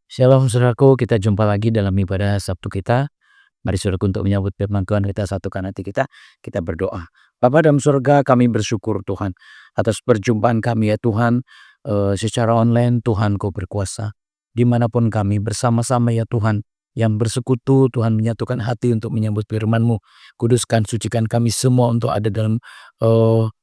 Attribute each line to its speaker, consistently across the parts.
Speaker 1: Shalom saudaraku, kita jumpa lagi dalam ibadah Sabtu kita. Mari saudaraku untuk menyambut firman Tuhan, kita satukan hati kita berdoa. Bapa dalam surga, kami bersyukur Tuhan atas perjumpaan kami ya Tuhan, secara online. Tuhan Kau berkuasa. Dimanapun kami bersama-sama ya Tuhan, yang bersekutu Tuhan menyatukan hati untuk menyambut firman-Mu. Kuduskan, sucikan kami semua untuk ada dalam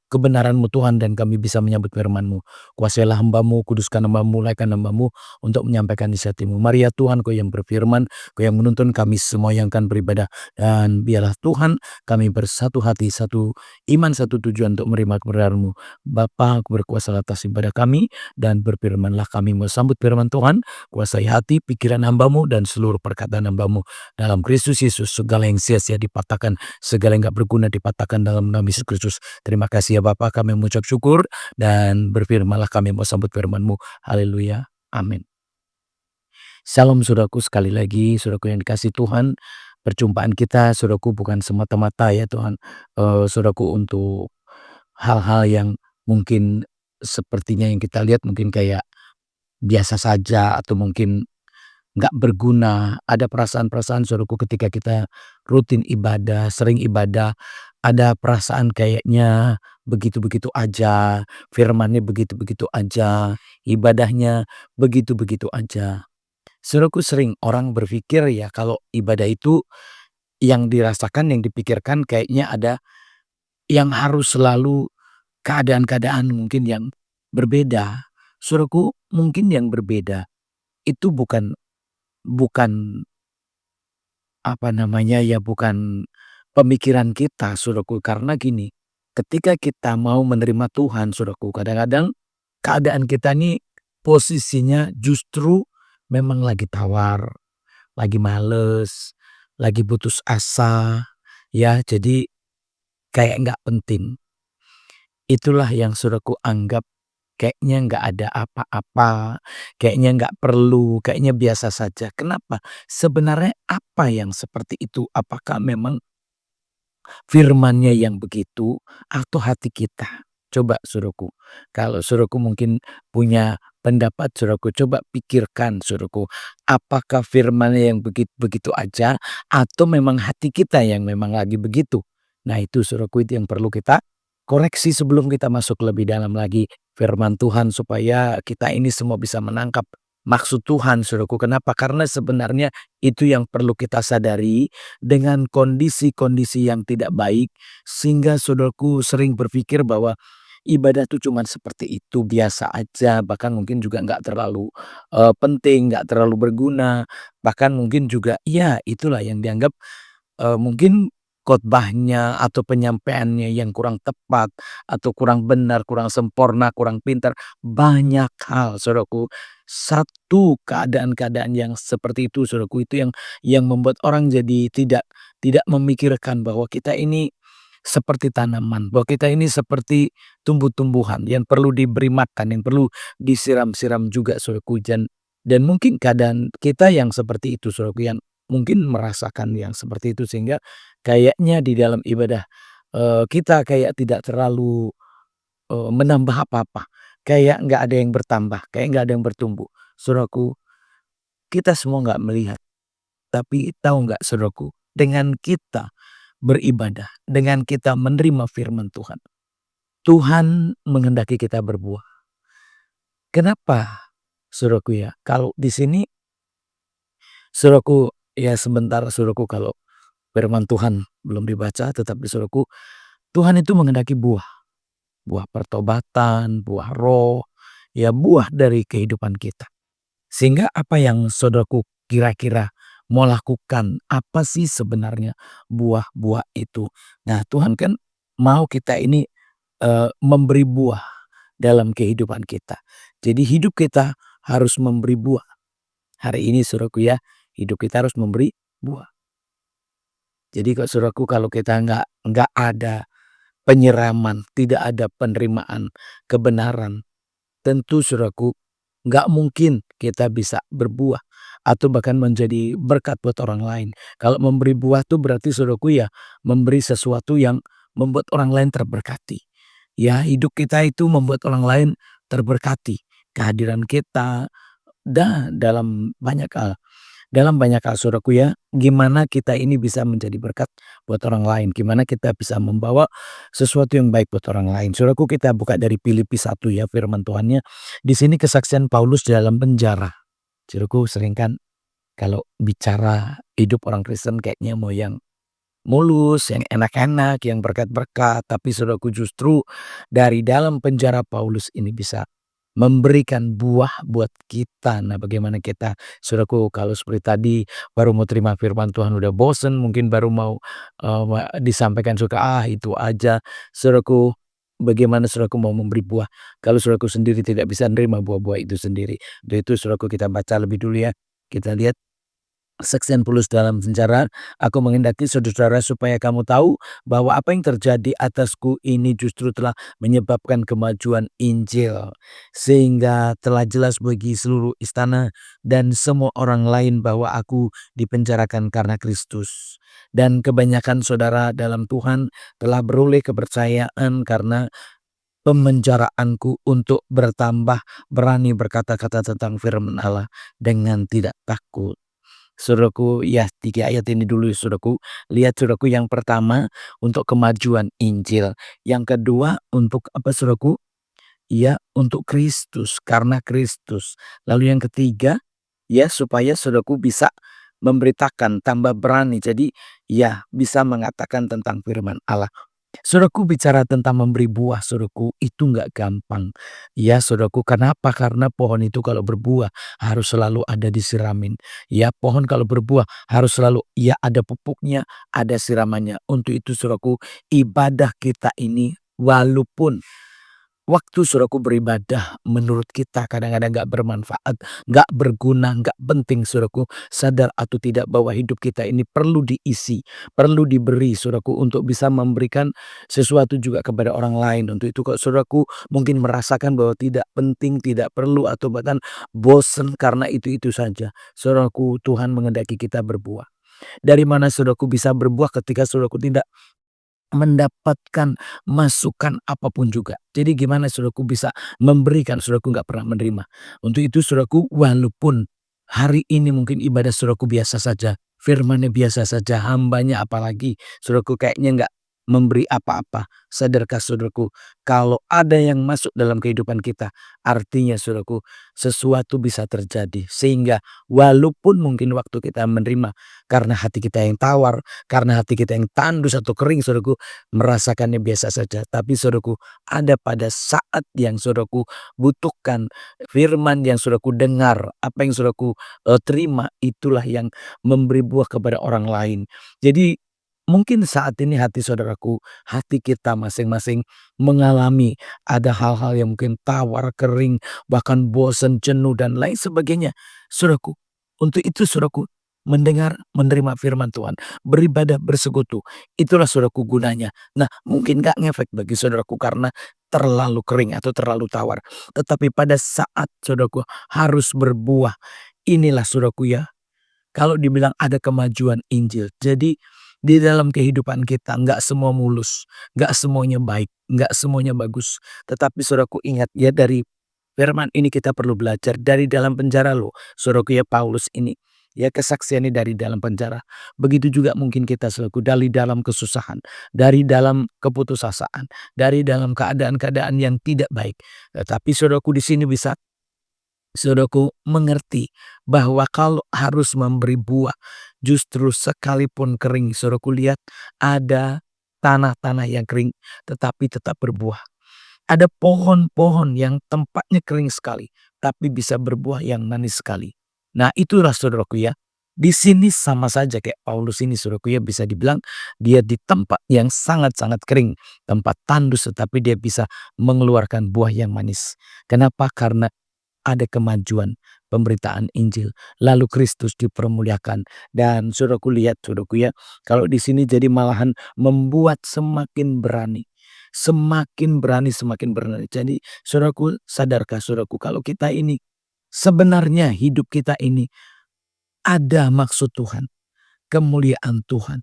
Speaker 1: kebenaran-Mu Tuhan, dan kami bisa menyambut firman-Mu. Kuasailah hamba-Mu, kuduskan hamba-Mu, mulaikan hamba-Mu untuk menyampaikan isi hati-Mu. Mari ya Tuhan, Kau yang berfirman, Kau yang menuntun kami semua yang akan beribadah. Dan biarlah Tuhan kami bersatu hati, satu iman, satu tujuan untuk menerima kebenaran-Mu. Bapa, berkuasa atas ibadah kami, dan berfirmanlah kami mau sambut firman Tuhan. Kuasai hati, pikiran hamba-Mu, dan seluruh perkataan hamba-Mu. Dalam Kristus Yesus, segala yang sia-sia dipatahkan, segala yang gak berguna dipatahkan dalam nama Yesus Kristus. Terima kasih ya Bapa, kami mengucap syukur, dan berfirmanlah kami mau sambut firman-Mu. Haleluya. Amin. Salam saudaraku, sekali lagi saudaraku yang dikasih Tuhan, perjumpaan kita saudaraku bukan semata-mata ya Tuhan, saudaraku untuk hal-hal yang mungkin sepertinya yang kita lihat mungkin kayak biasa saja atau mungkin nggak berguna. Ada perasaan-perasaan saudaraku ketika kita rutin ibadah, sering ibadah, ada perasaan kayaknya begitu-begitu aja, firmannya begitu-begitu aja, ibadahnya begitu-begitu aja. Saudaraku, sering orang berpikir ya kalau ibadah itu yang dirasakan, yang dipikirkan kayaknya ada yang harus selalu keadaan-keadaan mungkin yang berbeda. Saudaraku, mungkin yang berbeda itu bukan apa namanya ya, bukan pemikiran kita saudaraku, karena gini, ketika kita mau menerima Tuhan saudaraku, kadang-kadang keadaan kita ini posisinya justru memang lagi tawar. Lagi males, lagi putus asa, ya jadi kayak nggak penting. Itulah yang saudaraku anggap kayaknya nggak ada apa-apa, kayaknya nggak perlu, kayaknya biasa saja. Kenapa? Sebenarnya apa yang seperti itu? Apakah memang firmannya yang begitu atau hati kita? Coba saudaraku, kalau saudaraku mungkin punya pendapat saudaraku, coba pikirkan saudaraku, apakah firmannya yang begitu-begitu aja atau memang hati kita yang memang lagi begitu? Nah itu saudaraku, itu yang perlu kita koreksi sebelum kita masuk lebih dalam lagi firman Tuhan, supaya kita ini semua bisa menangkap maksud Tuhan saudaraku. Kenapa? Karena sebenarnya itu yang perlu kita sadari dengan kondisi-kondisi yang tidak baik, sehingga saudaraku sering berpikir bahwa ibadah itu cuman seperti itu, biasa aja, bahkan mungkin juga nggak terlalu, penting, nggak terlalu berguna, bahkan mungkin juga ya itulah yang dianggap mungkin khotbahnya atau penyampaiannya yang kurang tepat, atau kurang benar, kurang sempurna, kurang pintar, banyak hal saudaraku. Satu keadaan-keadaan yang seperti itu saudaraku, itu yang membuat orang jadi tidak memikirkan bahwa kita ini seperti tanaman, bahwa kita ini seperti tumbuh-tumbuhan yang perlu diberi makan, yang perlu disiram-siram juga saudaraku, dan mungkin keadaan kita yang seperti itu saudaraku, yang mungkin merasakan yang seperti itu, sehingga kayaknya di dalam ibadah, kita kayak tidak terlalu, menambah apa-apa, kayak nggak ada yang bertambah, kayak nggak ada yang bertumbuh. Saudaraku, kita semua nggak melihat, tapi tahu nggak saudaraku, dengan kita beribadah, dengan kita menerima firman Tuhan, Tuhan menghendaki kita berbuah. Kenapa saudaraku ya? Kalau di sini saudaraku ya, sebentar saudaraku, kalau firman Tuhan belum dibaca, tetapi saudaraku, Tuhan itu menghendaki buah, buah pertobatan, buah roh, ya buah dari kehidupan kita. Sehingga apa yang saudaraku kira-kira mau lakukan, apa sih sebenarnya buah-buah itu? Nah, Tuhan kan mau kita ini memberi buah dalam kehidupan kita. Jadi hidup kita harus memberi buah. Hari ini saudaraku ya, hidup kita harus memberi buah. Jadi kok saudaraku, kalau kita nggak ada penyiraman, tidak ada penerimaan kebenaran, tentu saudaraku nggak mungkin kita bisa berbuah atau bahkan menjadi berkat buat orang lain. Kalau memberi buah tuh berarti saudaraku ya memberi sesuatu yang membuat orang lain terberkati. Ya, hidup kita itu membuat orang lain terberkati. Kehadiran kita, dalam banyak hal. Dalam banyak hal saudaraku ya, gimana kita ini bisa menjadi berkat buat orang lain, gimana kita bisa membawa sesuatu yang baik buat orang lain. Saudaraku, kita buka dari Filipi 1 ya, firman Tuhannya. Di sini kesaksian Paulus di dalam penjara. Saudaraku, sering kan kalau bicara hidup orang Kristen kayaknya mau yang mulus, yang enak-enak, yang berkat-berkat, tapi saudaraku justru dari dalam penjara Paulus ini bisa memberikan buah buat kita. Nah, bagaimana kita, saudaraku, kalau seperti tadi baru mau terima firman Tuhan udah bosen, mungkin baru mau disampaikan suka itu aja. Saudaraku, bagaimana saudaraku mau memberi buah kalau saudaraku sendiri tidak bisa nerima buah-buah itu sendiri. Untuk itu saudaraku kita baca lebih dulu ya. Kita lihat Seksian Paulus dalam penjara, "Aku menghendaki saudara-saudara supaya kamu tahu bahwa apa yang terjadi atasku ini justru telah menyebabkan kemajuan Injil, sehingga telah jelas bagi seluruh istana dan semua orang lain bahwa aku dipenjarakan karena Kristus. Dan kebanyakan saudara dalam Tuhan telah beroleh kepercayaan karena pemenjaraanku untuk bertambah berani berkata-kata tentang firman Allah dengan tidak takut." Saudaraku, ya 3 ayat ini dulu saudaraku. Lihat saudaraku, yang pertama untuk kemajuan Injil. Yang kedua untuk apa saudaraku? Ya untuk Kristus, karena Kristus. Lalu yang ketiga, ya supaya saudaraku bisa memberitakan, tambah berani. Jadi ya bisa mengatakan tentang firman Allah. Saudaraku, bicara tentang memberi buah saudaraku itu nggak gampang. Ya saudaraku, kenapa? Karena pohon itu kalau berbuah harus selalu ada disiramin. Ya pohon kalau berbuah harus selalu ya ada pupuknya, ada siramannya. Untuk itu saudaraku, ibadah kita ini walaupun waktu saudaraku beribadah menurut kita kadang-kadang nggak bermanfaat, nggak berguna, nggak penting saudaraku. Sadar atau tidak bahwa hidup kita ini perlu diisi, perlu diberi saudaraku untuk bisa memberikan sesuatu juga kepada orang lain. Untuk itu kok saudaraku mungkin merasakan bahwa tidak penting, tidak perlu atau bahkan bosen karena itu-itu saja. Saudaraku, Tuhan menghendaki kita berbuah. Dari mana saudaraku bisa berbuah ketika saudaraku tidak mendapatkan masukan apapun juga. Jadi gimana saudaraku bisa memberikan, saudaraku nggak pernah menerima. Untuk itu saudaraku, walaupun hari ini mungkin ibadah saudaraku biasa saja, firmannya biasa saja, hambanya apalagi saudaraku kayaknya nggak memberi apa-apa. Sadarkah saudaraku, kalau ada yang masuk dalam kehidupan kita, artinya saudaraku sesuatu bisa terjadi. Sehingga walaupun mungkin waktu kita menerima karena hati kita yang tawar, karena hati kita yang tandus atau kering saudaraku, merasakannya biasa saja. Tapi saudaraku, ada pada saat yang saudaraku butuhkan firman yang saudaraku dengar, apa yang saudaraku terima, itulah yang memberi buah kepada orang lain. Jadi mungkin saat ini hati saudaraku, hati kita masing-masing mengalami ada hal-hal yang mungkin tawar, kering, bahkan bosan, jenuh dan lain sebagainya. Saudaraku, untuk itu saudaraku mendengar, menerima firman Tuhan, beribadah, bersekutu, itulah saudaraku gunanya. Nah, mungkin gak ngefek bagi saudaraku karena terlalu kering atau terlalu tawar. Tetapi pada saat saudaraku harus berbuah, inilah saudaraku ya, kalau dibilang ada kemajuan Injil. Jadi di dalam kehidupan kita nggak semua mulus, nggak semuanya baik, nggak semuanya bagus. Tetapi saudaraku ingat ya, dari firman ini kita perlu belajar dari dalam penjara loh. Saudaraku ya, Paulus ini ya kesaksiannya dari dalam penjara. Begitu juga mungkin kita selaku dari dalam kesusahan, dari dalam keputusasaan, dari dalam keadaan-keadaan yang tidak baik. Tetapi saudaraku di sini bisa saudaraku mengerti bahwa kalau harus memberi buah, justru sekalipun kering, saudaraku lihat ada tanah-tanah yang kering tetapi tetap berbuah. Ada pohon-pohon yang tempatnya kering sekali tapi bisa berbuah yang manis sekali. Nah, itulah saudaraku ya. Di sini sama saja kayak Paulus ini saudaraku ya, bisa dibilang dia di tempat yang sangat-sangat kering, tempat tandus, tetapi dia bisa mengeluarkan buah yang manis. Kenapa? Karena ada kemajuan pemberitaan Injil, lalu Kristus dipermuliakan. Dan saudaraku lihat saudaraku ya, kalau di sini jadi malahan membuat semakin berani. Semakin berani, semakin berani. Jadi saudaraku, sadarkah saudaraku kalau kita ini sebenarnya hidup kita ini ada maksud Tuhan, kemuliaan Tuhan,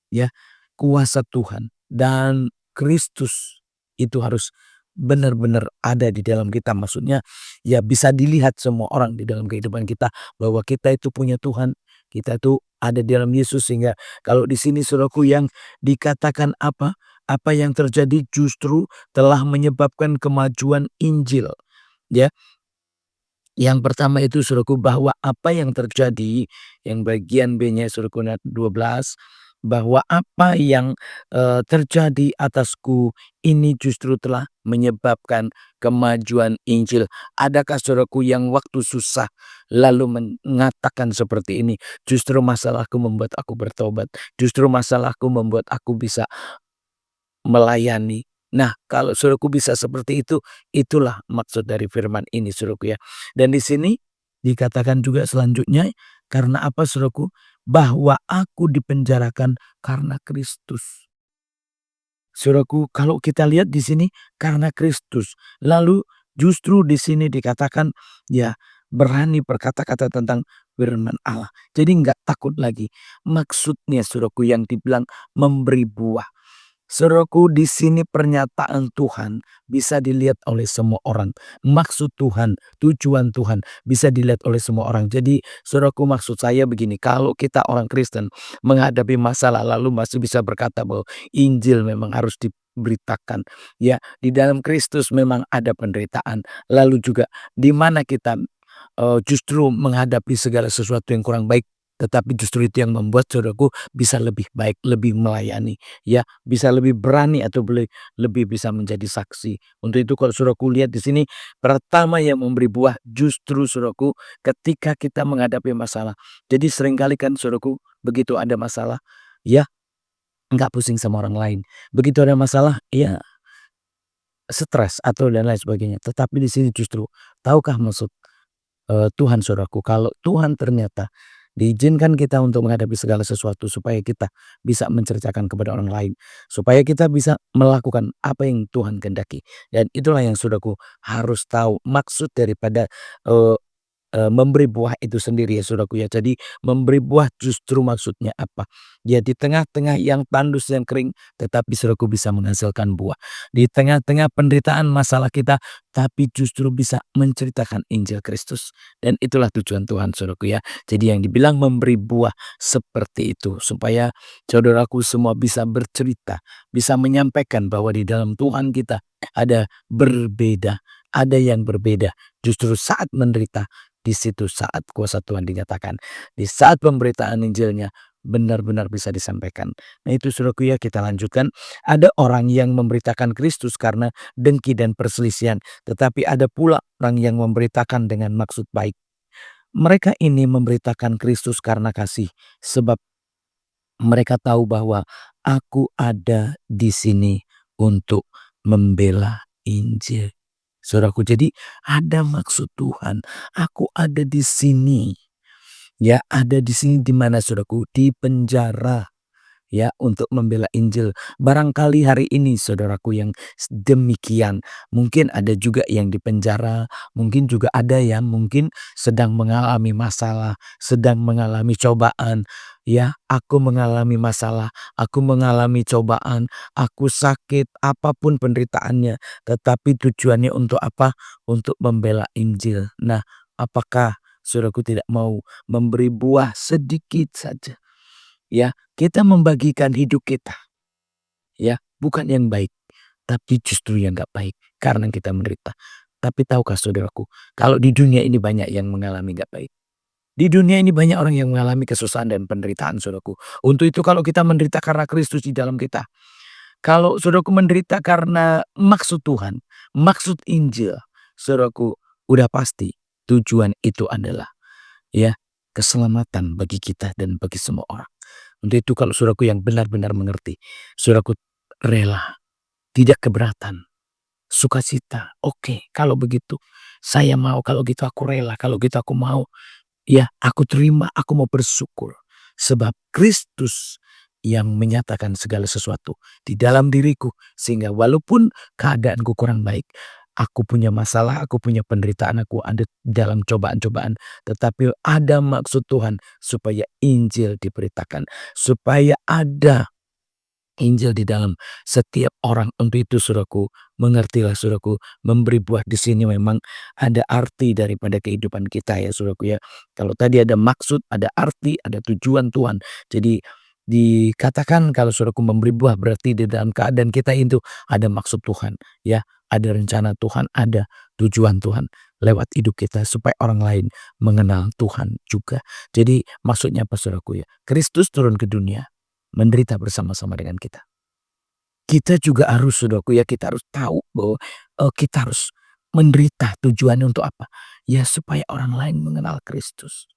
Speaker 1: ya, kuasa Tuhan dan Kristus itu harus benar-benar ada di dalam kita. Maksudnya ya bisa dilihat semua orang di dalam kehidupan kita bahwa kita itu punya Tuhan, kita itu ada di dalam Yesus. Sehingga kalau di sini saudaraku yang dikatakan apa? Apa yang terjadi justru telah menyebabkan kemajuan Injil, ya. Yang pertama itu saudaraku bahwa apa yang terjadi, yang bagian B-nya saudaraku 12, bahwa apa yang, terjadi atasku ini justru telah menyebabkan kemajuan Injil. Adakah saudaraku yang waktu susah lalu mengatakan seperti ini, "Justru masalahku membuat aku bertobat, justru masalahku membuat aku bisa melayani." Nah, kalau suruhku bisa seperti itu, itulah maksud dari firman ini suruhku ya. Dan di sini dikatakan juga selanjutnya, karena apa suruhku? Bahwa aku dipenjarakan karena Kristus. Saudaraku, kalau kita lihat di sini karena Kristus. Lalu justru di sini dikatakan ya berani berkata-kata tentang firman Allah. Jadi nggak takut lagi. Maksudnya saudaraku yang dibilang memberi buah. Saudaraku, di sini pernyataan Tuhan bisa dilihat oleh semua orang. Maksud Tuhan, tujuan Tuhan bisa dilihat oleh semua orang. Jadi saudaraku, maksud saya begini, kalau kita orang Kristen menghadapi masalah lalu masih bisa berkata bahwa Injil memang harus diberitakan. Ya, di dalam Kristus memang ada penderitaan. Lalu juga di mana kita justru menghadapi segala sesuatu yang kurang baik, tetapi justru itu yang membuat saudaraku bisa lebih baik, lebih melayani, ya, bisa lebih berani atau lebih bisa menjadi saksi. Untuk itu kalau saudaraku lihat di sini, pertama yang memberi buah justru saudaraku ketika kita menghadapi masalah. Jadi seringkali kan saudaraku begitu ada masalah, ya nggak pusing sama orang lain. Begitu ada masalah, ya stres atau dan lain sebagainya. Tetapi di sini justru tahukah maksud Tuhan saudaraku, kalau Tuhan ternyata diizinkan kita untuk menghadapi segala sesuatu supaya kita bisa menceritakan kepada orang lain, supaya kita bisa melakukan apa yang Tuhan kehendaki. Dan itulah yang saudaraku harus tahu maksud daripada, eee memberi buah itu sendiri ya saudaraku ya. Jadi memberi buah justru maksudnya apa? Ya di tengah-tengah yang tandus yang kering tetapi saudaraku bisa menghasilkan buah. Di tengah-tengah penderitaan masalah kita tapi justru bisa menceritakan Injil Kristus. Dan itulah tujuan Tuhan saudaraku ya. Jadi yang dibilang memberi buah seperti itu supaya saudaraku semua bisa bercerita, bisa menyampaikan bahwa di dalam Tuhan kita ada berbeda, ada yang berbeda. Justru saat menderita di situ saat kuasa Tuhan dinyatakan. Di saat pemberitaan Injilnya benar-benar bisa disampaikan. Nah itu saudaraku ya kita lanjutkan. Ada orang yang memberitakan Kristus karena dengki dan perselisihan. Tetapi ada pula orang yang memberitakan dengan maksud baik. Mereka ini memberitakan Kristus karena kasih. Sebab mereka tahu bahwa aku ada di sini untuk membela Injil. Saudaraku, jadi ada maksud Tuhan. Aku ada di sini. Ya, ada di sini di mana saudaraku? Di penjara. Ya, untuk membela Injil. Barangkali hari ini saudaraku yang demikian. Mungkin ada juga yang di penjara, mungkin juga ada yang mungkin sedang mengalami masalah, sedang mengalami cobaan. Ya, aku mengalami masalah, aku mengalami cobaan, aku sakit, apapun penderitaannya, tetapi tujuannya untuk apa? Untuk membela Injil. Nah, apakah saudaraku tidak mau memberi buah sedikit saja? Ya, kita membagikan hidup kita, ya, bukan yang baik, tapi justru yang nggak baik karena kita menderita. Tapi tahukah saudaraku, kalau di dunia ini banyak yang mengalami nggak baik. Di dunia ini banyak orang yang mengalami kesusahan dan penderitaan saudaraku. Untuk itu kalau kita menderita karena Kristus di dalam kita. Kalau saudaraku menderita karena maksud Tuhan, maksud Injil, saudaraku udah pasti tujuan itu adalah ya keselamatan bagi kita dan bagi semua orang. Untuk itu kalau saudaraku yang benar-benar mengerti, saudaraku rela, tidak keberatan, sukacita. Oke, kalau begitu saya mau, kalau gitu aku rela, kalau gitu aku mau. Ya, aku terima, aku mau bersyukur. Sebab Kristus yang menyatakan segala sesuatu di dalam diriku. Sehingga walaupun keadaanku kurang baik, aku punya masalah, aku punya penderitaan, aku ada dalam cobaan-cobaan. Tetapi ada maksud Tuhan supaya Injil diberitakan. Supaya ada Injil di dalam setiap orang. Untuk itu saudaraku, mengertilah saudaraku, memberi buah di sini memang ada arti daripada kehidupan kita ya saudaraku ya. Kalau tadi ada maksud, ada arti, ada tujuan Tuhan. Jadi dikatakan kalau saudaraku memberi buah berarti di dalam keadaan kita itu ada maksud Tuhan ya, ada rencana Tuhan, ada tujuan Tuhan lewat hidup kita supaya orang lain mengenal Tuhan juga. Jadi maksudnya apa saudaraku ya? Kristus turun ke dunia menderita bersama-sama dengan kita. Kita juga harus saudaraku ya, kita harus tahu bahwa, kita harus menderita tujuannya untuk apa? Ya supaya orang lain mengenal Kristus.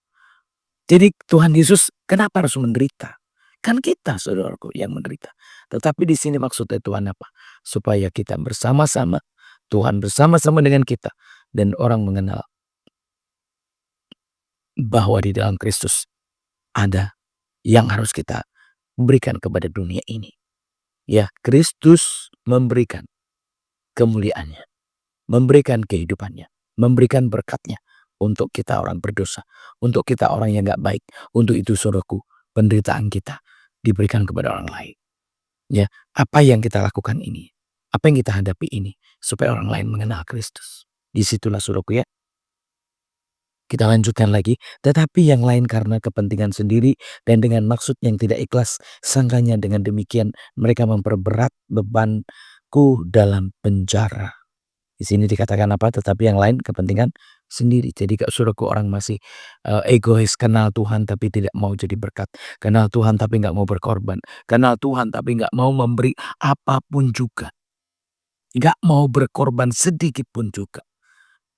Speaker 1: Jadi Tuhan Yesus kenapa harus menderita? Kan kita saudaraku yang menderita. Tetapi di sini maksudnya Tuhan apa? Supaya kita bersama-sama, Tuhan bersama-sama dengan kita dan orang mengenal bahwa di dalam Kristus ada yang harus kita berikan kepada dunia ini. Ya, Kristus memberikan kemuliaannya, memberikan kehidupannya, memberikan berkatnya untuk kita orang berdosa, untuk kita orang yang gak baik. Untuk itu saudaraku, penderitaan kita diberikan kepada orang lain. Ya, apa yang kita lakukan ini, apa yang kita hadapi ini, supaya orang lain mengenal Kristus. Disitulah saudaraku ya, kita lanjutkan lagi. Tetapi yang lain karena kepentingan sendiri dan dengan maksud yang tidak ikhlas, sangkanya dengan demikian mereka memperberat bebanku dalam penjara. Di sini dikatakan apa? Tetapi yang lain kepentingan sendiri. Jadi kalau saudaraku orang masih egois, kenal Tuhan tapi tidak mau jadi berkat. Kenal Tuhan tapi nggak mau berkorban. Kenal Tuhan tapi nggak mau memberi apapun juga. Nggak mau berkorban sedikit pun juga.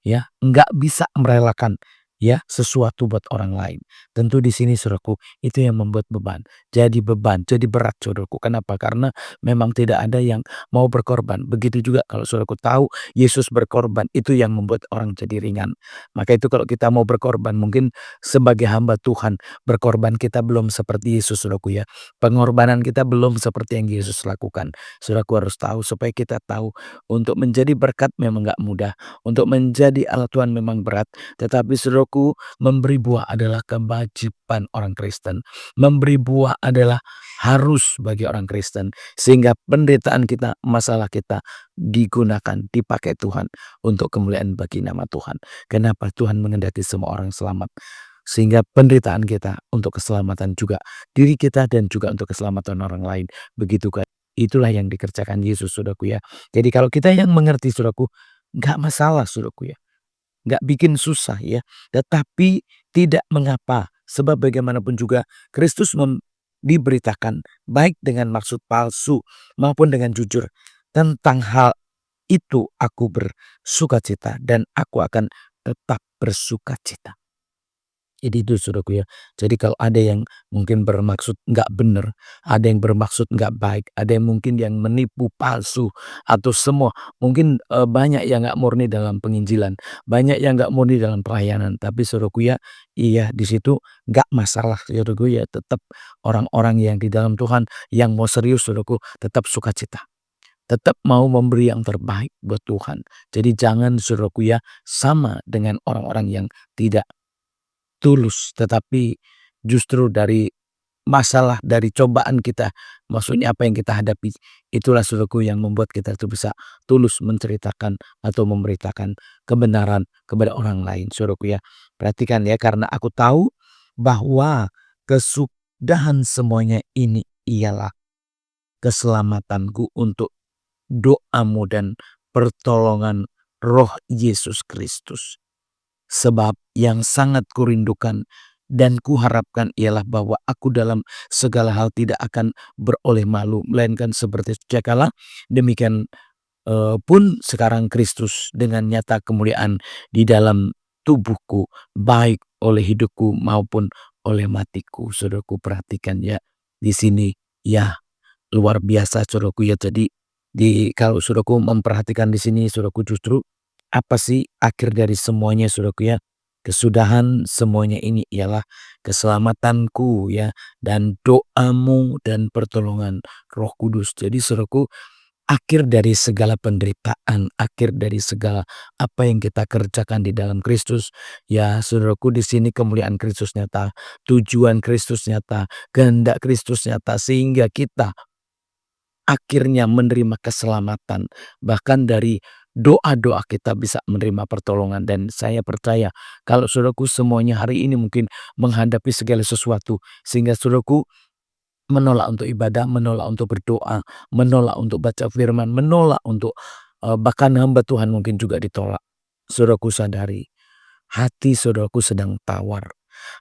Speaker 1: Ya, nggak bisa merelakan ya sesuatu buat orang lain. Tentu di sini saudaraku itu yang membuat beban, jadi berat saudaraku. Kenapa? Karena memang tidak ada yang mau berkorban. Begitu juga kalau saudaraku tahu Yesus berkorban, itu yang membuat orang jadi ringan. Maka itu kalau kita mau berkorban, mungkin sebagai hamba Tuhan, berkorban kita belum seperti Yesus saudaraku ya. Pengorbanan kita belum seperti yang Yesus lakukan. Saudaraku harus tahu supaya kita tahu untuk menjadi berkat memang nggak mudah. Untuk menjadi alat Tuhan memang berat, tetapi saudaraku, memberi buah adalah kewajiban orang Kristen. Memberi buah adalah harus bagi orang Kristen. Sehingga penderitaan kita, masalah kita digunakan, dipakai Tuhan untuk kemuliaan bagi nama Tuhan. Kenapa Tuhan mengendaki semua orang selamat? Sehingga penderitaan kita untuk keselamatan juga diri kita dan juga untuk keselamatan orang lain. Begitu kan? Itulah yang dikerjakan Yesus saudaraku ya. Jadi kalau kita yang mengerti saudaraku, nggak masalah saudaraku ya, nggak bikin susah ya, tetapi tidak mengapa, sebab bagaimanapun juga Kristus diberitakan baik dengan maksud palsu maupun dengan jujur. Tentang hal itu aku bersukacita dan aku akan tetap bersukacita. Jadi itu saudaraku ya. Jadi kalau ada yang mungkin bermaksud nggak benar, ada yang bermaksud nggak baik, ada yang mungkin yang menipu palsu atau semua mungkin banyak yang nggak murni dalam penginjilan, banyak yang nggak murni dalam pelayanan. Tapi saudaraku ya, iya di situ nggak masalah saudaraku ya. Tetap orang-orang yang di dalam Tuhan yang mau serius saudaraku tetap sukacita. Tetap mau memberi yang terbaik buat Tuhan. Jadi jangan saudaraku ya sama dengan orang-orang yang tidak tulus, tetapi justru dari masalah, dari cobaan kita, maksudnya apa yang kita hadapi, itulah saudaraku yang membuat kita itu bisa tulus menceritakan atau memberitakan kebenaran kepada orang lain, saudaraku ya. Perhatikan ya, karena aku tahu bahwa kesudahan semuanya ini ialah keselamatanku untuk doamu dan pertolongan Roh Yesus Kristus. Sebab yang sangat kurindukan dan kuharapkan ialah bahwa aku dalam segala hal tidak akan beroleh malu, melainkan seperti sejak kala demikian pun sekarang Kristus dengan nyata kemuliaan di dalam tubuhku, baik oleh hidupku maupun oleh matiku. Saudaraku perhatikan ya di sini ya luar biasa saudaraku ya. Jadi kalau saudaraku memperhatikan di sini saudaraku justru apa sih akhir dari semuanya saudaraku ya? Kesudahan semuanya ini ialah keselamatanku ya dan doamu dan pertolongan Roh Kudus. Jadi saudaraku akhir dari segala penderitaan, akhir dari segala apa yang kita kerjakan di dalam Kristus, ya saudaraku di sini kemuliaan Kristus nyata, tujuan Kristus nyata, kehendak Kristus nyata sehingga kita akhirnya menerima keselamatan. Bahkan dari doa-doa kita bisa menerima pertolongan. Dan saya percaya kalau saudaraku semuanya hari ini mungkin menghadapi segala sesuatu. Sehingga saudaraku menolak untuk ibadah, menolak untuk berdoa, menolak untuk baca firman, menolak untuk bahkan hamba Tuhan mungkin juga ditolak. Saudaraku sadari, hati saudaraku sedang tawar.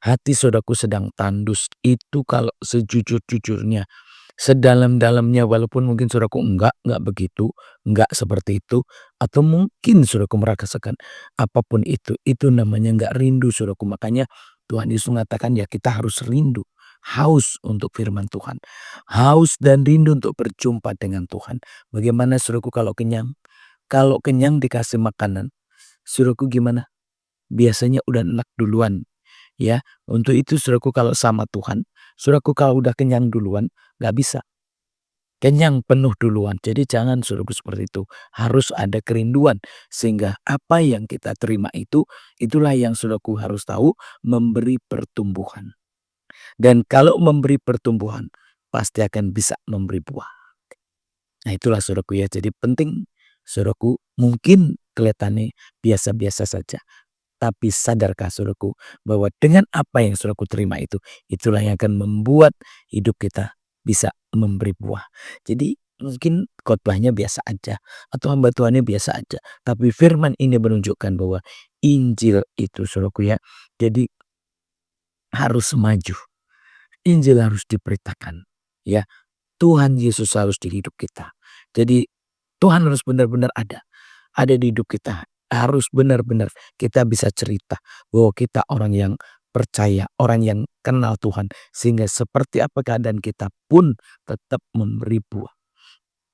Speaker 1: Hati saudaraku sedang tandus. Itu kalau sejujur-jujurnya, sedalam-dalamnya, walaupun mungkin saudaraku enggak begitu, enggak seperti itu, atau mungkin saudaraku merasakan apapun itu namanya enggak rindu saudaraku. Makanya Tuhan Yesus mengatakan ya kita harus rindu, haus untuk firman Tuhan, haus dan rindu untuk berjumpa dengan Tuhan. Bagaimana saudaraku kalau kenyang? Kalau kenyang dikasih makanan, saudaraku gimana? Biasanya udah enak duluan. Ya, untuk itu saudaraku kalau sama Tuhan, saudaraku kalau udah kenyang duluan, nggak bisa. Kenyang penuh duluan. Jadi jangan saudaraku seperti itu. Harus ada kerinduan. Sehingga apa yang kita terima itu, itulah yang saudaraku harus tahu, memberi pertumbuhan. Dan kalau memberi pertumbuhan, pasti akan bisa memberi buah. Nah itulah saudaraku ya. Jadi penting saudaraku mungkin kelihatannya biasa-biasa saja. Tapi sadarkah saudaraku bahwa dengan apa yang saudaraku terima itu, itulah yang akan membuat hidup kita bisa memberi buah. Jadi mungkin khotbahnya biasa aja atau hamba Tuhannya biasa aja. Tapi firman ini menunjukkan bahwa Injil itu saudaraku ya. Jadi harus maju. Injil harus diberitakan. Ya, Tuhan Yesus harus di hidup kita. Jadi Tuhan harus benar-benar ada di hidup kita. Harus benar-benar kita bisa cerita bahwa kita orang yang percaya, orang yang kenal Tuhan. Sehingga seperti apa keadaan kita pun tetap memberi buah.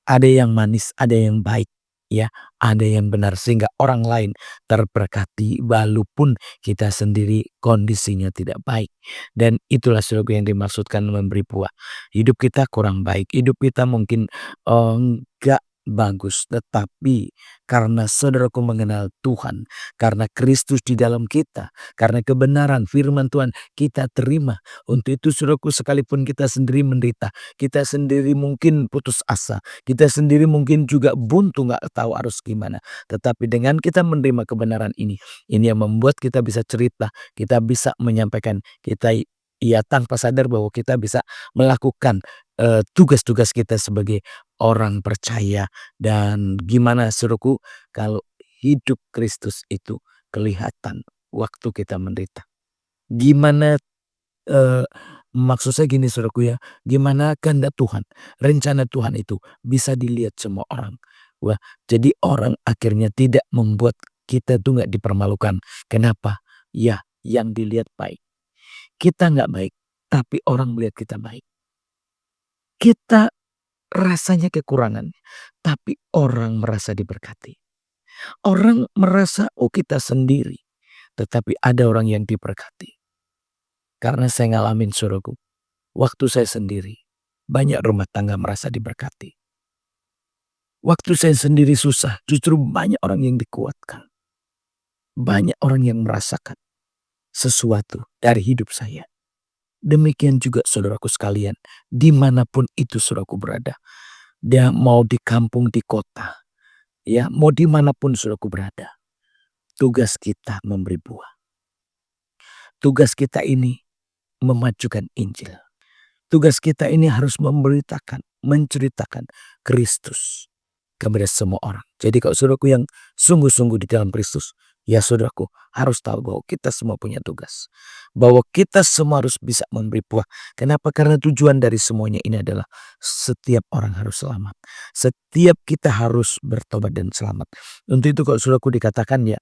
Speaker 1: Ada yang manis, ada yang baik. Ya, ada yang benar sehingga orang lain terberkati walaupun kita sendiri kondisinya tidak baik. Dan itulah saudaraku yang dimaksudkan memberi buah. Hidup kita kurang baik, hidup kita mungkin enggak bagus, tetapi karena saudaraku mengenal Tuhan, karena Kristus di dalam kita, karena kebenaran firman Tuhan kita terima. Untuk itu saudaraku sekalipun kita sendiri menderita, kita sendiri mungkin putus asa, kita sendiri mungkin juga buntu nggak tahu harus gimana. Tetapi dengan kita menerima kebenaran ini yang membuat kita bisa cerita, kita bisa menyampaikan, kita ya tanpa sadar bahwa kita bisa melakukan tugas-tugas kita sebagai orang percaya. Dan gimana saudaraku kalau hidup Kristus itu kelihatan waktu kita menderita. Gimana maksud saya gini saudaraku ya, gimana kehendak Tuhan, rencana Tuhan itu bisa dilihat semua orang. Wah, jadi orang akhirnya tidak membuat kita tuh nggak dipermalukan. Kenapa? Ya, yang dilihat baik. Kita nggak baik, tapi orang melihat kita baik. Kita rasanya kekurangan, tapi orang merasa diberkati. Orang merasa oh kita sendiri, tetapi ada orang yang diberkati. Karena saya ngalamin saudaraku, waktu saya sendiri, banyak rumah tangga merasa diberkati. Waktu saya sendiri susah, justru banyak orang yang dikuatkan. Banyak orang yang merasakan sesuatu dari hidup saya. Demikian juga saudaraku sekalian, dimanapun itu saudaraku berada. Dia mau di kampung, di kota, ya mau dimanapun saudaraku berada. Tugas kita memberi buah. Tugas kita ini memajukan Injil. Tugas kita ini harus memberitakan, menceritakan Kristus kepada semua orang. Jadi kalau saudaraku yang sungguh-sungguh di dalam Kristus, ya saudaraku harus tahu bahwa kita semua punya tugas. Bahwa kita semua harus bisa memberi buah. Kenapa? Karena tujuan dari semuanya ini adalah setiap orang harus selamat. Setiap kita harus bertobat dan selamat. Untuk itu kalau saudaraku dikatakan ya,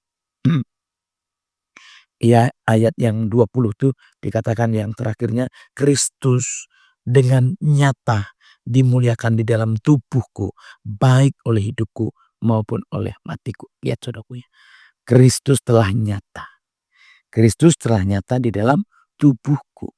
Speaker 1: ya ayat yang 20 tuh dikatakan yang terakhirnya Kristus dengan nyata dimuliakan di dalam tubuhku baik oleh hidupku maupun oleh matiku. Lihat saudaraku ya. Kristus telah nyata. Kristus telah nyata di dalam tubuhku.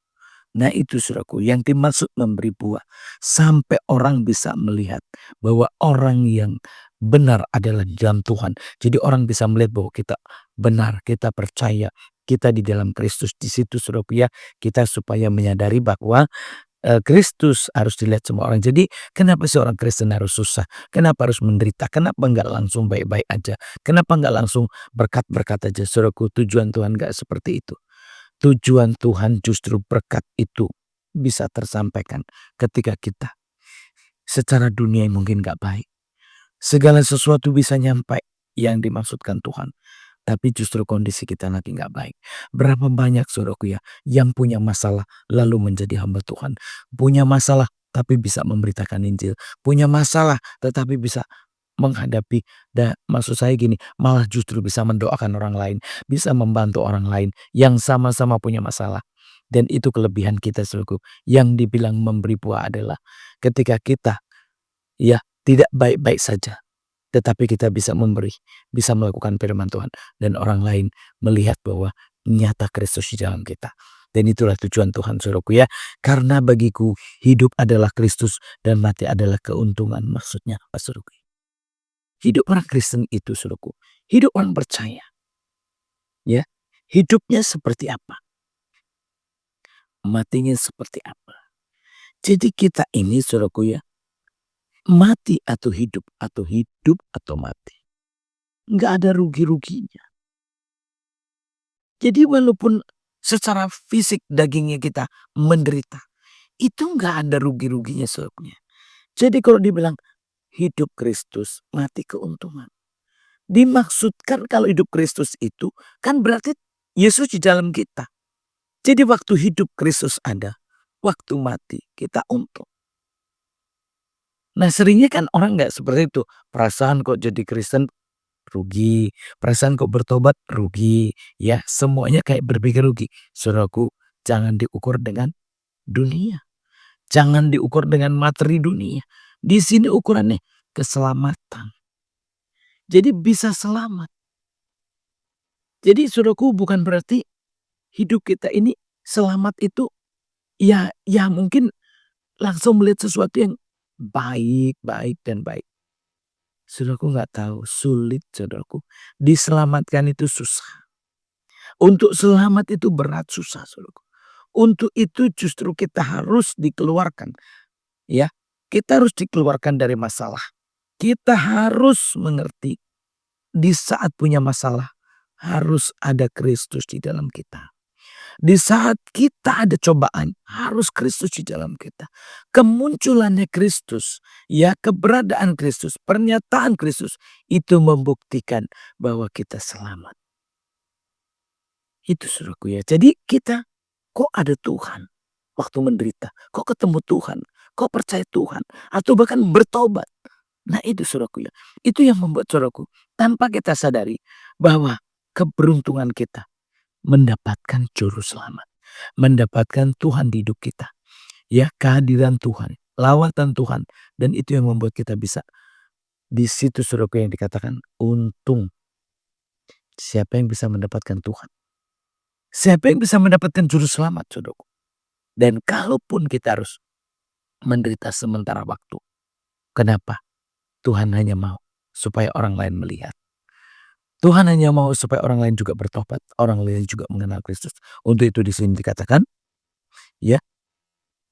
Speaker 1: Nah itu saudaraku yang dimaksud memberi buah. Sampai orang bisa melihat bahwa orang yang benar adalah di dalam Tuhan. Jadi orang bisa melihat bahwa kita benar, kita percaya, kita di dalam Kristus. Di situ saudaraku ya kita supaya menyadari bahwa Kristus harus dilihat semua orang. Jadi kenapa sih orang Kristen harus susah? Kenapa harus menderita? Kenapa nggak langsung baik-baik aja? Kenapa nggak langsung berkat-berkat aja? Saudaraku, tujuan Tuhan nggak seperti itu. Tujuan Tuhan justru berkat itu bisa tersampaikan ketika kita secara dunia mungkin nggak baik. Segala sesuatu bisa nyampai yang dimaksudkan Tuhan. Tapi justru kondisi kita lagi nggak baik. Berapa banyak saudaraku ya yang punya masalah lalu menjadi hamba Tuhan. Punya masalah tapi bisa memberitakan Injil. Punya masalah tetapi bisa menghadapi, maksud saya gini, malah justru bisa mendoakan orang lain. Bisa membantu orang lain yang sama-sama punya masalah. Dan itu kelebihan kita saudaraku. Yang dibilang memberi buah adalah ketika kita ya tidak baik-baik saja. Tetapi kita bisa memberi, bisa melakukan firman Tuhan. Dan orang lain melihat bahwa nyata Kristus di dalam kita. Dan itulah tujuan Tuhan saudaraku ya. Karena bagiku hidup adalah Kristus dan mati adalah keuntungan. Maksudnya apa saudaraku? Hidup orang Kristen itu saudaraku. Hidup orang percaya. Ya, hidupnya seperti apa? Matinya seperti apa? Jadi kita ini saudaraku ya. Mati atau hidup atau mati. Nggak ada rugi-ruginya. Jadi walaupun secara fisik dagingnya kita menderita, itu nggak ada rugi-ruginya sebabnya. Jadi kalau dibilang hidup Kristus, mati keuntungan. Dimaksudkan kalau hidup Kristus itu kan berarti Yesus di dalam kita. Jadi waktu hidup Kristus ada, waktu mati kita untung. Nah seringnya kan orang nggak seperti itu. Perasaan kok jadi Kristen rugi, perasaan kok bertobat rugi, ya semuanya kayak berpikir rugi. Saudaraku, jangan diukur dengan dunia, jangan diukur dengan materi dunia. Di sini ukurannya keselamatan. Jadi bisa selamat. Jadi saudaraku bukan berarti hidup kita ini selamat itu ya mungkin langsung melihat sesuatu yang baik dan baik. Saudaraku nggak tahu, sulit saudaraku. Diselamatkan itu susah. Untuk selamat itu berat, susah saudaraku. Untuk itu justru kita harus dikeluarkan. Ya, kita harus dikeluarkan dari masalah. Kita harus mengerti di saat punya masalah harus ada Kristus di dalam kita. Di saat kita ada cobaan, harus Kristus di dalam kita. Kemunculannya Kristus, ya keberadaan Kristus, pernyataan Kristus, itu membuktikan bahwa kita selamat. Itu saudaraku ya. Jadi kita, kok ada Tuhan waktu menderita? Kok ketemu Tuhan? Kok percaya Tuhan? Atau bahkan bertobat. Nah itu saudaraku ya. Itu yang membuat saudaraku, tanpa kita sadari bahwa keberuntungan kita mendapatkan juru selamat, mendapatkan Tuhan di hidup kita, ya kehadiran Tuhan, lawatan Tuhan, dan itu yang membuat kita bisa di situ saudaraku yang dikatakan untung. Siapa yang bisa mendapatkan Tuhan? Siapa yang bisa mendapatkan juru selamat saudaraku? Dan kalaupun kita harus menderita sementara waktu, kenapa? Tuhan hanya mau supaya orang lain melihat. Tuhan hanya mau supaya orang lain juga bertobat, orang lain juga mengenal Kristus. Untuk itu di sini dikatakan, ya,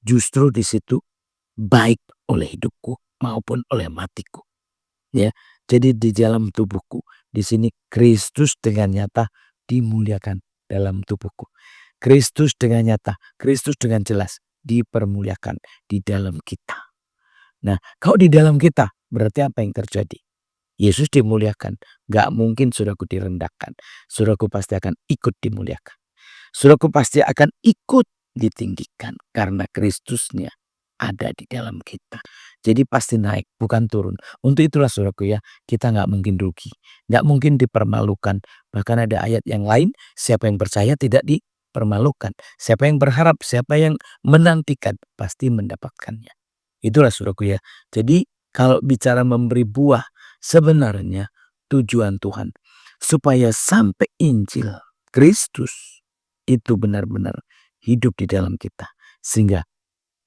Speaker 1: justru di situ baik oleh hidupku maupun oleh matiku. Ya, jadi di dalam tubuhku, di sini Kristus dengan nyata dimuliakan dalam tubuhku. Kristus dengan nyata, Kristus dengan jelas dipermuliakan di dalam kita. Nah, kalau di dalam kita berarti apa yang terjadi? Yesus dimuliakan, gak mungkin saudaraku direndahkan. Saudaraku pasti akan ikut dimuliakan. Saudaraku pasti akan ikut ditinggikan karena Kristusnya ada di dalam kita. Jadi pasti naik, bukan turun. Untuk itulah saudaraku ya, kita gak mungkin rugi, gak mungkin dipermalukan. Bahkan ada ayat yang lain, siapa yang percaya tidak dipermalukan. Siapa yang berharap, siapa yang menantikan, pasti mendapatkannya. Itulah saudaraku ya. Jadi kalau bicara memberi buah, sebenarnya tujuan Tuhan supaya sampai Injil Kristus itu benar-benar hidup di dalam kita. Sehingga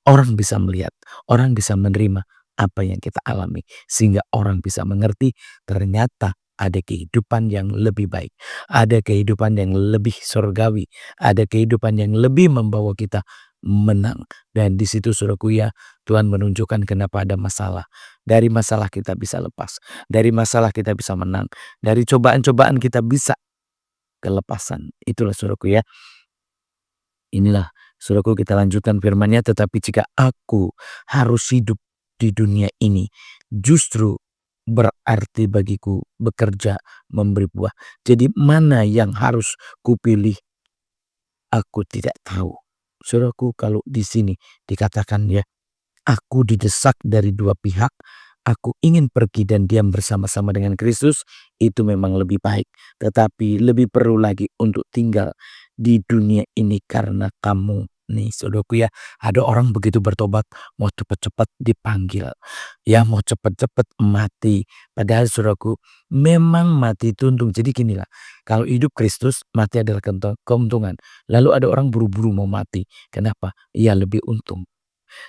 Speaker 1: orang bisa melihat, orang bisa menerima apa yang kita alami. Sehingga orang bisa mengerti ternyata ada kehidupan yang lebih baik. Ada kehidupan yang lebih surgawi. Ada kehidupan yang lebih membawa kita menang. Dan di situ Saudaraku ya, Tuhan menunjukkan kenapa ada masalah. Dari masalah kita bisa lepas, dari masalah kita bisa menang, dari cobaan-cobaan kita bisa kelepasan. Itulah Saudaraku ya. Inilah Saudaraku kita lanjutkan firman-Nya, tetapi jika aku harus hidup di dunia ini, justru berarti bagiku bekerja memberi buah. Jadi mana yang harus kupilih? Aku tidak tahu. Saudaraku, kalau di sini dikatakan ya, aku didesak dari dua pihak. Aku ingin pergi dan diam bersama-sama dengan Kristus. Itu memang lebih baik. Tetapi lebih perlu lagi untuk tinggal di dunia ini karena kamu. Nih saudaraku ya, ada orang begitu bertobat mau cepat-cepat dipanggil. Ya mau cepat-cepat mati. Padahal saudaraku, memang mati itu untung. Jadi ginilah, kalau hidup Kristus mati adalah keuntungan. Lalu ada orang buru-buru mau mati. Kenapa? Ia lebih untung.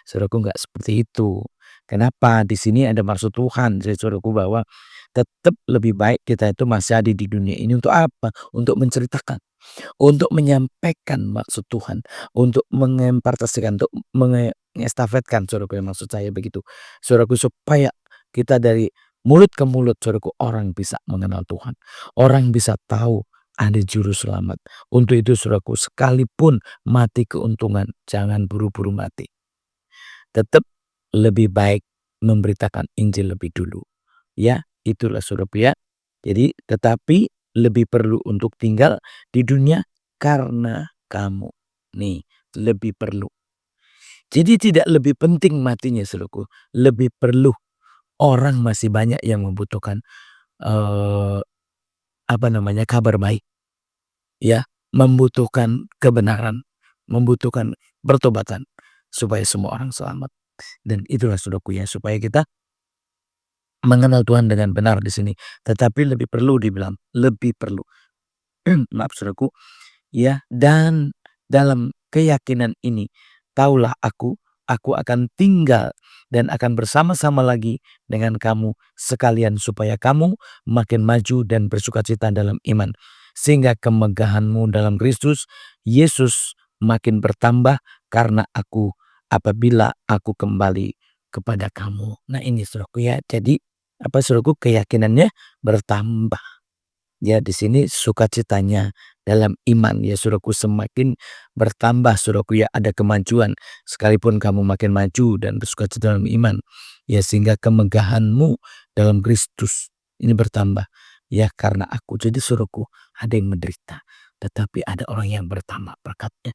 Speaker 1: Saudaraku nggak seperti itu. Kenapa? Di sini ada maksud Tuhan, saudaraku, bahwa tetap lebih baik kita itu masih ada di dunia ini untuk apa? Untuk menceritakan, untuk menyampaikan maksud Tuhan, untuk mengempartasikan, untuk mengestafetkan, saudaraku, yang maksud saya begitu. Saudaraku, supaya kita dari mulut ke mulut, saudaraku, orang bisa mengenal Tuhan. Orang bisa tahu ada juru selamat. Untuk itu saudaraku, sekalipun mati keuntungan, jangan buru-buru mati. Tetap lebih baik memberitakan Injil lebih dulu. Ya, itulah saudaraku ya. Jadi tetapi lebih perlu untuk tinggal di dunia karena kamu. Nih, lebih perlu. Jadi tidak lebih penting matinya saudaraku. Lebih perlu, orang masih banyak yang membutuhkan eh kabar baik. Ya, membutuhkan kebenaran, membutuhkan pertobatan supaya semua orang selamat. Dan itulah saudaraku ya, supaya kita mengenal Tuhan dengan benar di sini. Tetapi lebih perlu dibilang, lebih perlu. Maaf saudaraku, ya, dan dalam keyakinan ini, taulah aku akan tinggal dan akan bersama-sama lagi dengan kamu sekalian supaya kamu makin maju dan bersukacita dalam iman. Sehingga kemegahanmu dalam Kristus Yesus makin bertambah karena aku apabila aku kembali kepada kamu. Nah ini saudaraku ya, jadi saudaraku, keyakinannya bertambah. Ya di sini sukacitanya dalam iman ya saudaraku semakin bertambah saudaraku ya, ada kemajuan sekalipun kamu makin maju dan bersukacita dalam iman ya, sehingga kemegahanmu dalam Kristus ini bertambah ya karena aku. Jadi saudaraku, ada yang menderita tetapi ada orang yang bertambah berkatnya.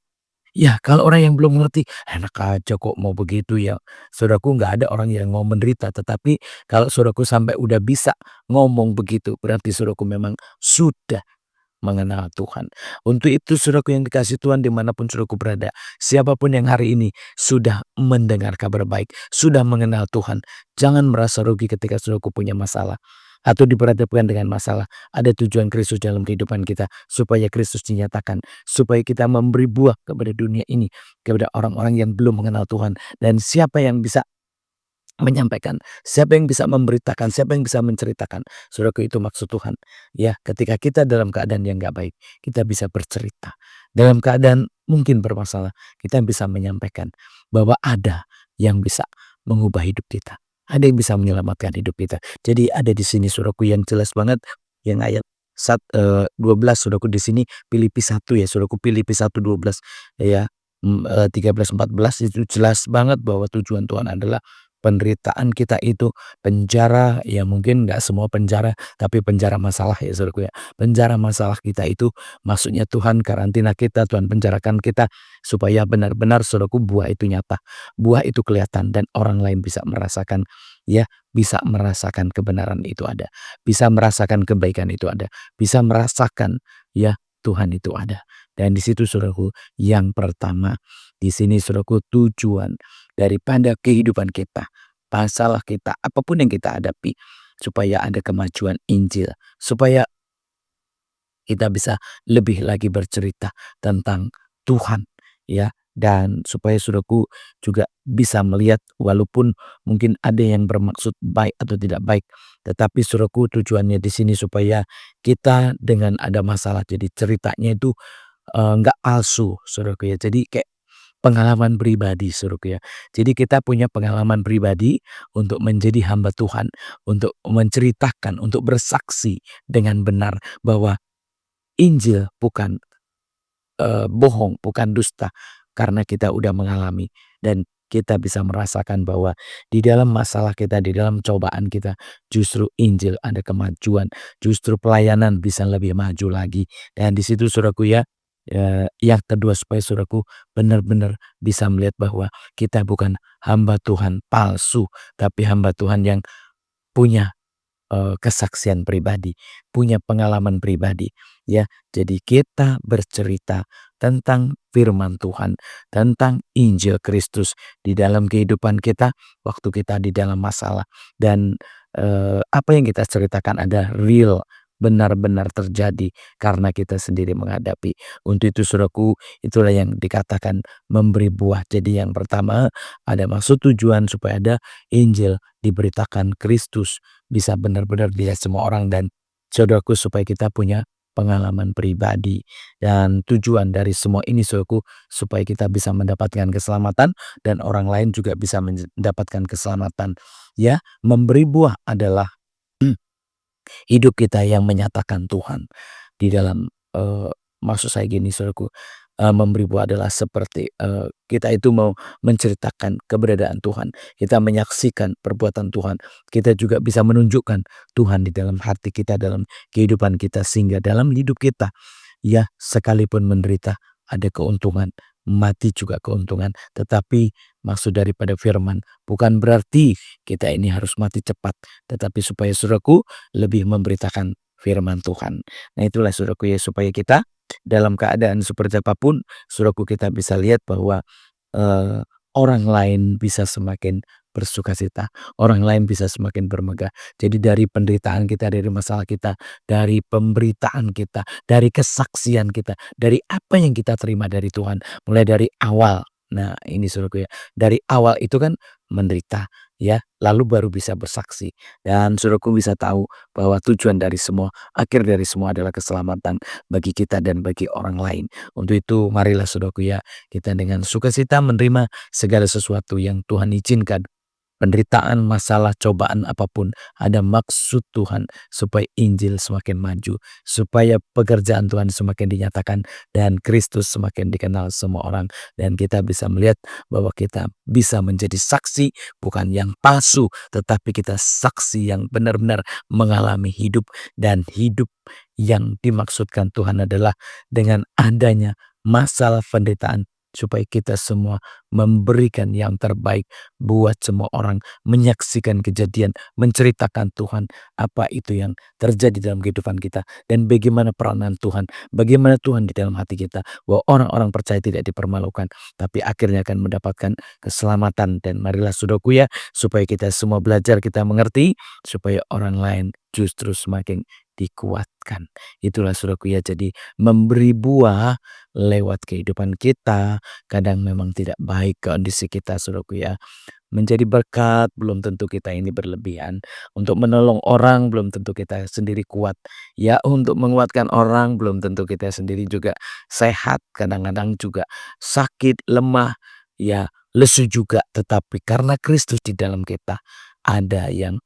Speaker 1: Ya kalau orang yang belum mengerti, enak aja kok mau begitu ya. Saudaraku, nggak ada orang yang mau menderita, tetapi kalau saudaraku sampai udah bisa ngomong begitu, berarti saudaraku memang sudah mengenal Tuhan. Untuk itu saudaraku yang dikasih Tuhan dimanapun saudaraku berada, siapapun yang hari ini sudah mendengar kabar baik, sudah mengenal Tuhan, jangan merasa rugi ketika saudaraku punya masalah atau diperhadapkan dengan masalah. Ada tujuan Kristus dalam kehidupan kita supaya Kristus dinyatakan, supaya kita memberi buah kepada dunia ini, kepada orang-orang yang belum mengenal Tuhan. Dan siapa yang bisa menyampaikan, siapa yang bisa memberitakan, siapa yang bisa menceritakan, saudaraku, itu maksud Tuhan. Ya, ketika kita dalam keadaan yang gak baik, kita bisa bercerita. Dalam keadaan mungkin bermasalah, kita bisa menyampaikan bahwa ada yang bisa mengubah hidup kita. Ada yang bisa menyelamatkan hidup kita. Jadi ada di sini saudaraku yang jelas banget, yang ayat 12 saudaraku di sini, Filipi 1 ya saudaraku, Filipi 1:12 ya, 13-14 itu jelas banget bahwa tujuan Tuhan adalah penderitaan kita itu penjara, ya mungkin nggak semua penjara, tapi penjara masalah ya saudaraku ya. Penjara masalah kita itu maksudnya Tuhan karantina kita, Tuhan penjarakan kita supaya benar-benar saudaraku buah itu nyata. Buah itu kelihatan dan orang lain bisa merasakan ya, bisa merasakan kebenaran itu ada. Bisa merasakan kebaikan itu ada. Bisa merasakan ya Tuhan itu ada. Dan di situ saudaraku, yang pertama di sini saudaraku, tujuan daripada kehidupan kita, masalah kita, apapun yang kita hadapi, supaya ada kemajuan Injil, supaya kita bisa lebih lagi bercerita tentang Tuhan ya, dan supaya saudaraku juga bisa melihat walaupun mungkin ada yang bermaksud baik atau tidak baik, tetapi saudaraku tujuannya di sini supaya kita dengan ada masalah jadi ceritanya itu nggak palsu saudaraku ya. Jadi kayak pengalaman pribadi Saudaraku ya. Jadi kita punya pengalaman pribadi untuk menjadi hamba Tuhan, untuk menceritakan, untuk bersaksi dengan benar bahwa Injil bukan bohong, bukan dusta, karena kita udah mengalami dan kita bisa merasakan bahwa di dalam masalah kita, di dalam cobaan kita, justru Injil ada kemajuan, justru pelayanan bisa lebih maju lagi. Dan di situ Saudaraku ya, yang kedua supaya Saudaraku benar-benar bisa melihat bahwa kita bukan hamba Tuhan palsu, tapi hamba Tuhan yang punya kesaksian pribadi, punya pengalaman pribadi, ya. Jadi kita bercerita tentang firman Tuhan, tentang Injil Kristus di dalam kehidupan kita, waktu kita di dalam masalah dan, apa yang kita ceritakan ada real, benar-benar terjadi karena kita sendiri menghadapi. Untuk itu Saudaraku, itulah yang dikatakan memberi buah. Jadi yang pertama ada maksud tujuan supaya ada Injil, diberitakan Kristus bisa benar-benar dilihat semua orang dan saudaraku supaya kita punya pengalaman pribadi dan tujuan dari semua ini saudaraku supaya kita bisa mendapatkan keselamatan dan orang lain juga bisa mendapatkan keselamatan ya. Memberi buah adalah hidup kita yang menyatakan Tuhan di dalam, maksud saya gini saudaraku, memberi buah adalah seperti, kita itu mau menceritakan keberadaan Tuhan, kita menyaksikan perbuatan Tuhan, kita juga bisa menunjukkan Tuhan di dalam hati kita, dalam kehidupan kita, sehingga dalam hidup kita, ya sekalipun menderita ada keuntungan, mati juga keuntungan. Tetapi maksud daripada firman bukan berarti kita ini harus mati cepat, tetapi supaya saudaraku lebih memberitakan firman Tuhan. Nah itulah saudaraku ya supaya kita dalam keadaan seperti apapun, saudaraku kita bisa lihat bahwa eee, orang lain bisa semakin bersukacita, orang lain bisa semakin bermegah. Jadi dari penderitaan kita, dari masalah kita, dari pemberitaan kita, dari kesaksian kita, dari apa yang kita terima dari Tuhan, mulai dari awal. Nah ini saudaraku ya, dari awal itu kan menderita ya, lalu baru bisa bersaksi dan saudaraku bisa tahu bahwa tujuan dari semua, akhir dari semua adalah keselamatan bagi kita dan bagi orang lain. Untuk itu marilah saudaraku ya, kita dengan sukacita menerima segala sesuatu yang Tuhan izinkan. Penderitaan, masalah, cobaan apapun ada maksud Tuhan supaya Injil semakin maju, supaya pekerjaan Tuhan semakin dinyatakan dan Kristus semakin dikenal semua orang dan kita bisa melihat bahwa kita bisa menjadi saksi bukan yang palsu tetapi kita saksi yang benar-benar mengalami hidup dan hidup yang dimaksudkan Tuhan adalah dengan adanya masalah penderitaan supaya kita semua memberikan yang terbaik buat semua orang, menyaksikan kejadian, menceritakan Tuhan, apa itu yang terjadi dalam kehidupan kita dan bagaimana peranan Tuhan, bagaimana Tuhan di dalam hati kita, bahwa orang-orang percaya tidak dipermalukan, tapi akhirnya akan mendapatkan keselamatan. Dan marilah saudaraku ya, supaya kita semua belajar, kita mengerti, supaya orang lain justru semakin dikuatkan. Itulah saudaraku ya, jadi memberi buah lewat kehidupan kita, kadang memang tidak baik kondisi kita saudaraku ya. Menjadi berkat belum tentu kita ini berlebihan. Untuk menolong orang belum tentu kita sendiri kuat. Ya untuk menguatkan orang belum tentu kita sendiri juga sehat. Kadang-kadang juga sakit, lemah, ya lesu juga. Tetapi karena Kristus di dalam kita ada yang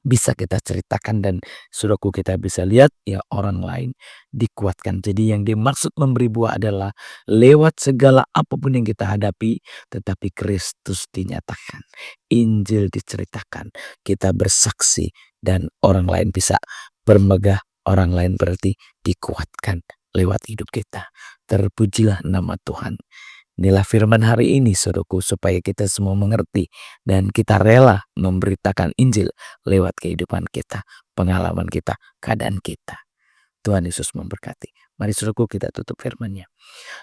Speaker 1: bisa kita ceritakan dan saudaraku kita bisa lihat ya orang lain dikuatkan. Jadi yang dimaksud memberi buah adalah lewat segala apapun yang kita hadapi tetapi Kristus dinyatakan. Injil diceritakan. Kita bersaksi dan orang lain bisa bermegah. Orang lain berarti dikuatkan lewat hidup kita. Terpujilah nama Tuhan. Inilah firman hari ini saudaraku supaya kita semua mengerti dan kita rela memberitakan Injil lewat kehidupan kita, pengalaman kita, keadaan kita. Tuhan Yesus memberkati. Mari saudaraku kita tutup firman-Nya.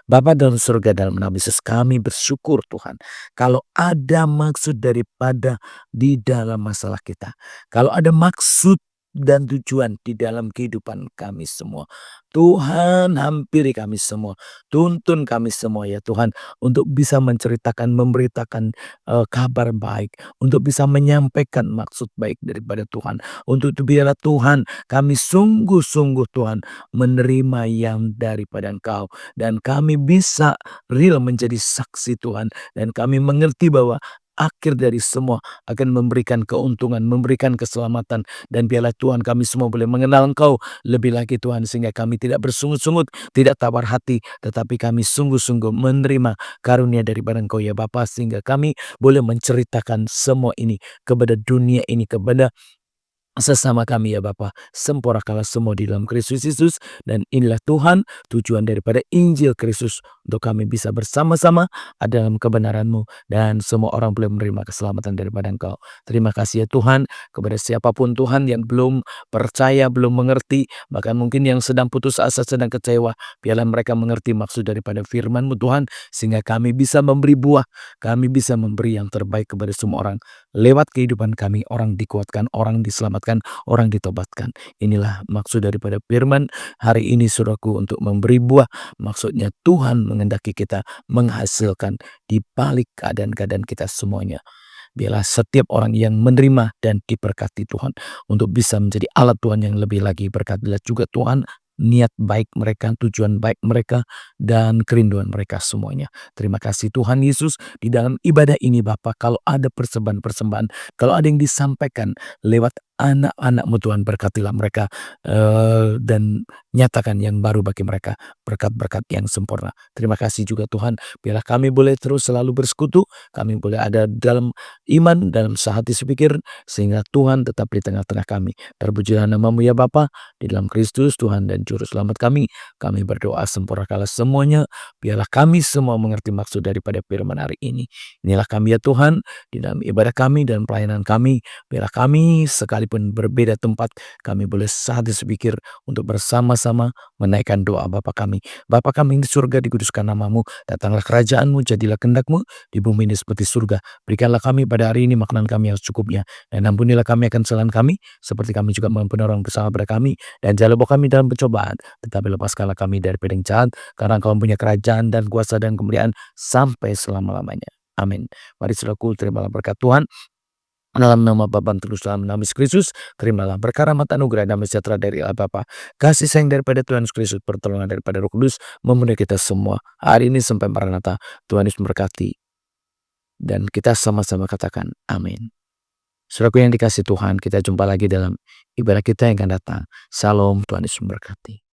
Speaker 1: Bapa dalam surga dalam nama Yesus kami bersyukur Tuhan. Kalau ada maksud daripada di dalam masalah kita. Kalau ada maksud dan tujuan di dalam kehidupan kami semua. Tuhan, hampiri kami semua, tuntun kami semua ya Tuhan, untuk bisa menceritakan, memberitakan, kabar baik, untuk bisa menyampaikan maksud baik daripada Tuhan. Untuk itu biarlah Tuhan, kami sungguh-sungguh Tuhan menerima yang daripada Engkau, dan kami bisa real menjadi saksi Tuhan, dan kami mengerti bahwa akhir dari semua akan memberikan keuntungan, memberikan keselamatan, dan biarlah Tuhan kami semua boleh mengenal Engkau lebih lagi Tuhan, sehingga kami tidak bersungut-sungut, tidak tawar hati, tetapi kami sungguh-sungguh menerima karunia daripada Engkau ya Bapa, sehingga kami boleh menceritakan semua ini kepada dunia ini, kepada sesama kami ya Bapa. Sempurnakanlah semua di dalam Kristus Yesus, dan inilah Tuhan tujuan daripada Injil Kristus, untuk kami bisa bersama-sama ada dalam kebenaran-Mu, dan semua orang boleh menerima keselamatan daripada Engkau. Terima kasih ya Tuhan, kepada siapapun Tuhan yang belum percaya, belum mengerti, bahkan mungkin yang sedang putus asa, sedang kecewa, biarlah mereka mengerti maksud daripada firman-Mu Tuhan, sehingga kami bisa memberi buah, kami bisa memberi yang terbaik kepada semua orang. Lewat kehidupan kami, orang dikuatkan, orang diselamatkan, orang ditobatkan. Inilah maksud daripada firman hari ini Saudaraku, untuk memberi buah. Maksudnya Tuhan mengendaki kita menghasilkan di balik keadaan-keadaan kita semuanya. Biarlah setiap orang yang menerima dan diberkati Tuhan, untuk bisa menjadi alat Tuhan yang lebih lagi. Berkatilah juga Tuhan niat baik mereka, tujuan baik mereka, dan kerinduan mereka semuanya. Terima kasih Tuhan Yesus, di dalam ibadah ini Bapa, kalau ada persembahan-persembahan, kalau ada yang disampaikan lewat anak-anak-Mu Tuhan, berkatilah mereka, dan nyatakan yang baru bagi mereka, berkat-berkat yang sempurna. Terima kasih juga Tuhan, biarlah kami boleh terus selalu bersekutu, kami boleh ada dalam iman, dalam sehati sepikir, sehingga Tuhan tetap di tengah-tengah kami. Terpujilah nama-Mu ya Bapa, di dalam Kristus Tuhan dan Juru Selamat kami berdoa sempurnakanlah semuanya, biarlah kami semua mengerti maksud daripada firman hari ini. Inilah kami ya Tuhan, di dalam ibadah kami dan pelayanan kami, biarlah kami sekalipun berbeda tempat, kami boleh sehati sepikir untuk bersama-sama menaikkan doa Bapa kami. Bapa kami yang di surga, dikuduskan nama-Mu, datanglah kerajaan-Mu, jadilah kehendak-Mu di bumi ini seperti surga. Berikanlah kami pada hari ini makanan kami yang secukupnya, dan ampunilah kami akan kesalahan kami, seperti kami juga mengampuni orang bersalah pada kami, dan jangan bawa kami dalam pencobaan, tetapi lepaskanlah kami dari yang jahat, karena Engkau punya kerajaan dan kuasa dan kemuliaan sampai selama-lamanya. Amin. Mari saudaraku, terimalah berkat Tuhan. Dalam nama Bapa dan Terus dalam nama Yesus Kristus, terimalah berkah rahmat anugerah damai sejahtera dari Allah Bapa, kasih sayang daripada Tuhan Yesus Kristus, pertolongan daripada Roh Kudus memenuhi kita semua hari ini sampai Maranatha. Tuhan Yesus memberkati, dan kita sama-sama katakan amin. Saudaraku yang dikasih Tuhan, kita jumpa lagi dalam ibadah kita yang akan datang. Salam, Tuhan Yesus memberkati.